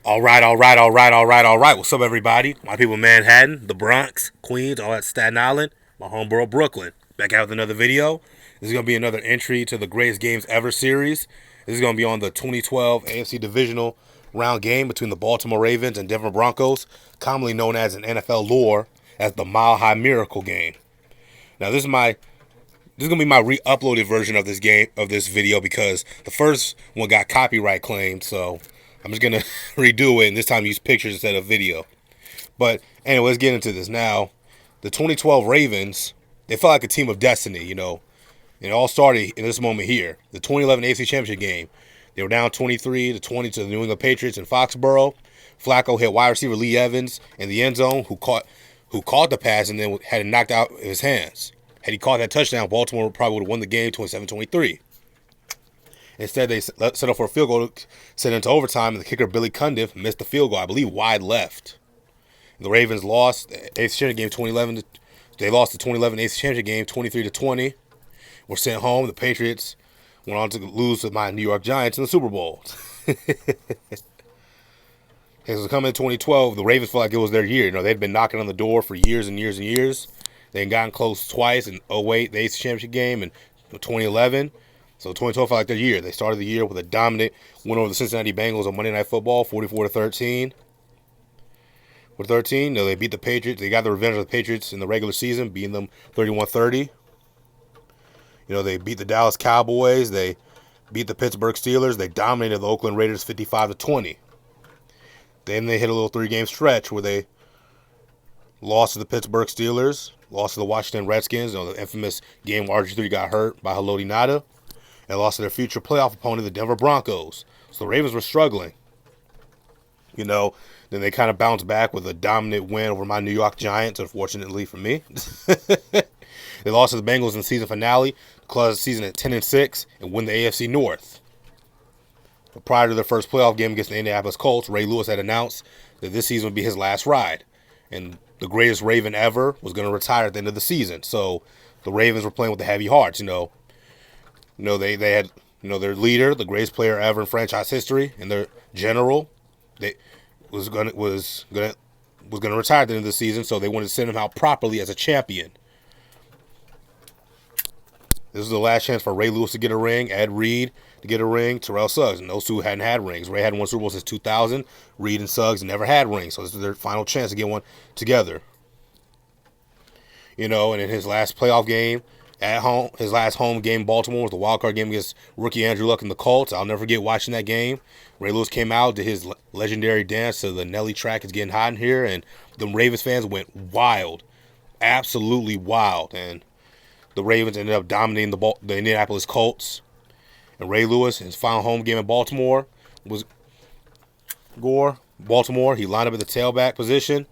All right. What's up, everybody? My people in Manhattan, the Bronx, Queens, all that Staten Island, my homeborough, Brooklyn. Back out with another video. This is going to be another entry to the Greatest Games Ever series. This is going to be on the 2012 AFC Divisional Round game between the Baltimore Ravens and Denver Broncos, commonly known as in NFL lore as the Mile High Miracle game. Now, this is gonna be my re-uploaded version of this video because the first one got copyright claimed, so I'm just gonna redo it and this time use pictures instead of video. But anyway, let's get into this. Now, the 2012 Ravens, they felt like a team of destiny, It all started in this moment here. The 2011 AFC Championship game. They were down 23-20 to the New England Patriots in Foxborough. Flacco hit wide receiver Lee Evans in the end zone, who caught the pass and then had it knocked out of his hands. Had he caught that touchdown, Baltimore probably would have won the game 27-23. Instead, they set up for a field goal, sent into overtime, and the kicker Billy Cundiff missed the field goal, I believe, wide left. The Ravens lost the AFC Championship game 2011. They lost the 2011 AFC Championship game 23-20. Were sent home. The Patriots went on to lose to my New York Giants in the Super Bowl. So coming in 2012, the Ravens felt like it was their year. They'd been knocking on the door for years and years and years. They had gotten close twice in 2008, the AFC Championship game, and 2011. So 2012 felt like their year. They started the year with a dominant win over the Cincinnati Bengals on Monday Night Football, 44-13. They beat the Patriots. They got the revenge of the Patriots in the regular season, beating them 31-30. They beat the Dallas Cowboys. They beat the Pittsburgh Steelers. They dominated the Oakland Raiders 55-20. Then they hit a little three-game stretch where they lost to the Pittsburgh Steelers, lost to the Washington Redskins, the infamous game where RG3 got hurt by Haloti Ngata, and lost to their future playoff opponent, the Denver Broncos. So the Ravens were struggling. Then they kind of bounced back with a dominant win over my New York Giants, unfortunately for me. They lost to the Bengals in the season finale, close the season at 10-6, and win the AFC North. But prior to their first playoff game against the Indianapolis Colts, Ray Lewis had announced that this season would be his last ride. And the greatest Raven ever was going to retire at the end of the season. So the Ravens were playing with the heavy hearts, they had, their leader, the greatest player ever in franchise history, and their general, they was going to retire at the end of the season, so they wanted to send him out properly as a champion. This was the last chance for Ray Lewis to get a ring, Ed Reed to get a ring, Terrell Suggs, and those two hadn't had rings. Ray hadn't won Super Bowl since 2000. Reed and Suggs never had rings, so this is their final chance to get one together. And in his last playoff game at home, his last home game, Baltimore, was the wild card game against rookie Andrew Luck and the Colts. I'll never forget watching that game. Ray Lewis came out, did his legendary dance to the Nelly track, It's Getting Hot in Here, and the Ravens fans went wild, absolutely wild, and the Ravens ended up dominating the Indianapolis Colts. And Ray Lewis, his final home game in Baltimore, was Baltimore. He lined up at the tailback position.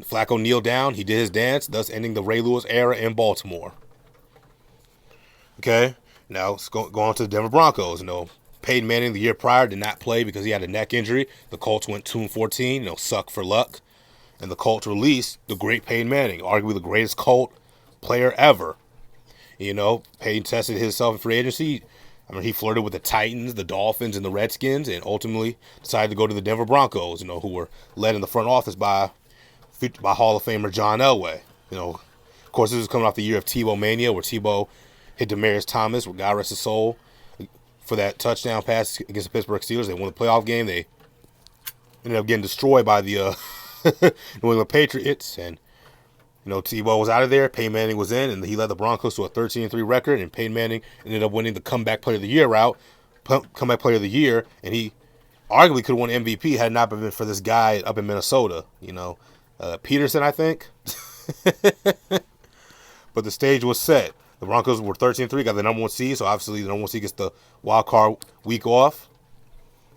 Flacco kneeled down. He did his dance, thus ending the Ray Lewis era in Baltimore. Okay, now let's go on to the Denver Broncos. Peyton Manning the year prior did not play because he had a neck injury. The Colts went 2-14. Suck for luck. And the Colts released the great Peyton Manning, arguably the greatest Colt player ever. Peyton tested himself in free agency. He flirted with the Titans, the Dolphins, and the Redskins, and ultimately decided to go to the Denver Broncos, who were led in the front office by Hall of Famer John Elway. Of course, this was coming off the year of Tebow Mania, where Tebow hit Demaryius Thomas, where God rest his soul, for that touchdown pass against the Pittsburgh Steelers. They won the playoff game. They ended up getting destroyed by the New England Patriots, and Tebow was out of there. Peyton Manning was in, and he led the Broncos to a 13-3 record. And Peyton Manning ended up winning the Comeback Player of the Year and he arguably could have won MVP had it not been for this guy up in Minnesota. Peterson, I think. But the stage was set. The Broncos were 13-3, got the number one seed, so obviously the number one seed gets the wild card week off.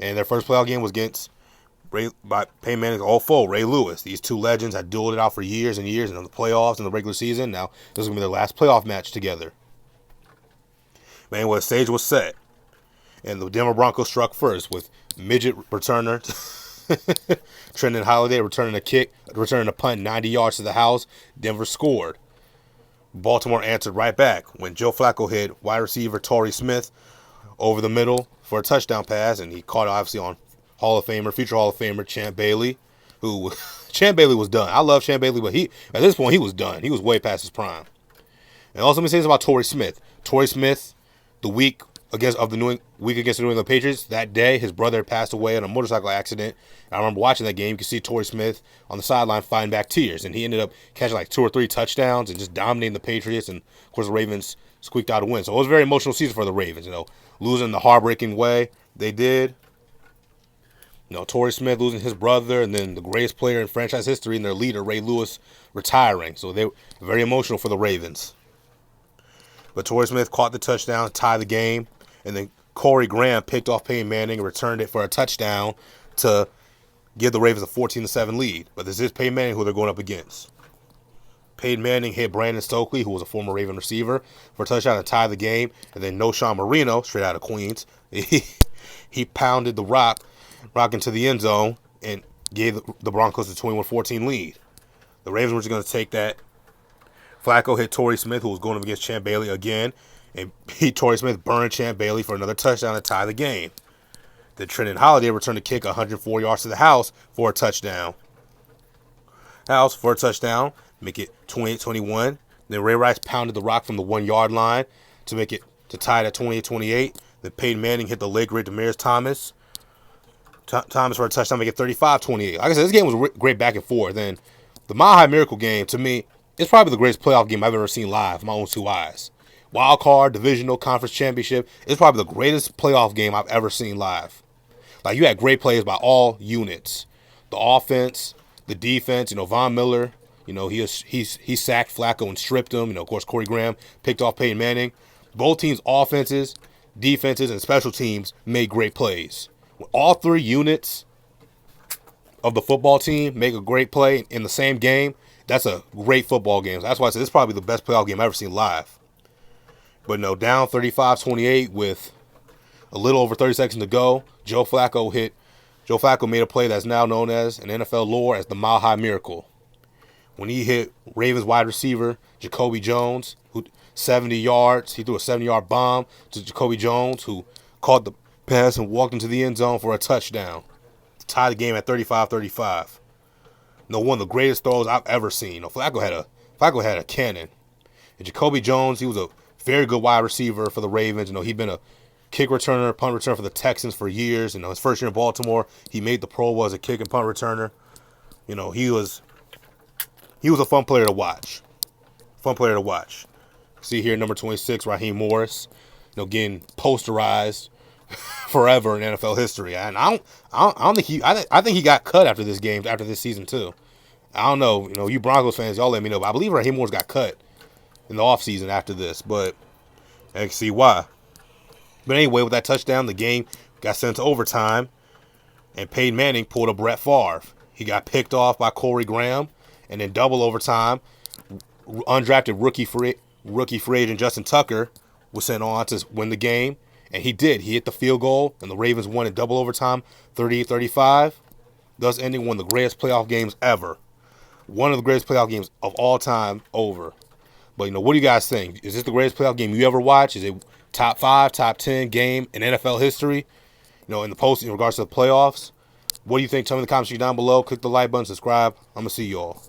And their first playoff game was against by Peyton Manning's old foe, Ray Lewis. These two legends had dueled it out for years and years in the playoffs and the regular season. Now, this is going to be their last playoff match together. But anyway, the stage was set. And the Denver Broncos struck first with midget returner Trenton Holiday returning a punt 90 yards to the house. Denver scored. Baltimore answered right back when Joe Flacco hit wide receiver Torrey Smith over the middle for a touchdown pass, and he caught it obviously on Hall of Famer, future Hall of Famer Champ Bailey, who Champ Bailey was done. I love Champ Bailey, but at this point he was done. He was way past his prime. And also let me say this about Torrey Smith. Torrey Smith, the week against the New England Patriots, that day his brother passed away in a motorcycle accident. And I remember watching that game. You could see Torrey Smith on the sideline fighting back tears, and he ended up catching like 2 or 3 touchdowns and just dominating the Patriots. And of course the Ravens squeaked out a win. So it was a very emotional season for the Ravens. Losing the heartbreaking way they did. Torrey Smith losing his brother, and then the greatest player in franchise history and their leader Ray Lewis retiring. So they were very emotional for the Ravens. But Torrey Smith caught the touchdown, tied the game, and then Corey Graham picked off Peyton Manning and returned it for a touchdown to give the Ravens a 14-7 lead. But this is Peyton Manning who they're going up against. Peyton Manning hit Brandon Stokely, who was a former Raven receiver, for a touchdown to tie the game. And then Noshawn Marino, straight out of Queens, he pounded the rock into the end zone and gave the Broncos a 21-14 lead. The Ravens were just going to take that. Flacco hit Torrey Smith, who was going up against Champ Bailey again, and Torrey Smith burned Champ Bailey for another touchdown to tie the game. Then Trenton Holiday returned the kick 104 yards to the house for a touchdown. Make it 28-21. Then Ray Rice pounded the rock from the 1-yard line to tie it at 28-28. Then Peyton Manning hit the leg great Demaryius Thomas. Thomas for a touchdown, make it 35-28. Like I said, this game was great back and forth. Then the Mile High Miracle game, to me, it's probably the greatest playoff game I've ever seen live with my own 2 eyes. Wild card, divisional, conference championship. It's probably the greatest playoff game I've ever seen live. Like, you had great plays by all units. The offense, the defense, Von Miller, he sacked Flacco and stripped him. Of course, Corey Graham picked off Peyton Manning. Both teams' offenses, defenses, and special teams made great plays. When all 3 units of the football team make a great play in the same game, that's a great football game. That's why I said this is probably the best playoff game I've ever seen live. But no, down 35-28 with a little over 30 seconds to go, Joe Flacco made a play that's now known as in NFL lore as the Mile High Miracle. When he hit Ravens wide receiver Jacoby Jones, who 70 yards, he threw a 70-yard bomb to Jacoby Jones, who caught the pass and walked into the end zone for a touchdown to tie the game at 35-35. One of the greatest throws I've ever seen. Flacco had a cannon. And Jacoby Jones, he was a very good wide receiver for the Ravens. He'd been a kick returner, punt returner for the Texans for years. His first year in Baltimore, he made the Pro Bowl as a kick and punt returner. He was a fun player to watch. See here, number 26, Raheem Morris, getting posterized forever in NFL history. And I think he got cut after this game, after this season too. I don't know, you Broncos fans, y'all let me know. But I believe Raheem Morris got cut in the offseason after this, but I can see why. But anyway, with that touchdown, the game got sent to overtime, and Peyton Manning pulled a Brett Favre. He got picked off by Corey Graham, and in double overtime, undrafted rookie free agent Justin Tucker was sent on to win the game, and he did. He hit the field goal, and the Ravens won in double overtime, 38-35, thus ending one of the greatest playoff games ever. One of the greatest playoff games of all time over. But, what do you guys think? Is this the greatest playoff game you ever watched? Is it top 5, top 10 game in NFL history? In regards to the playoffs? What do you think? Tell me in the comments down below. Click the like button, subscribe. I'm going to see you all.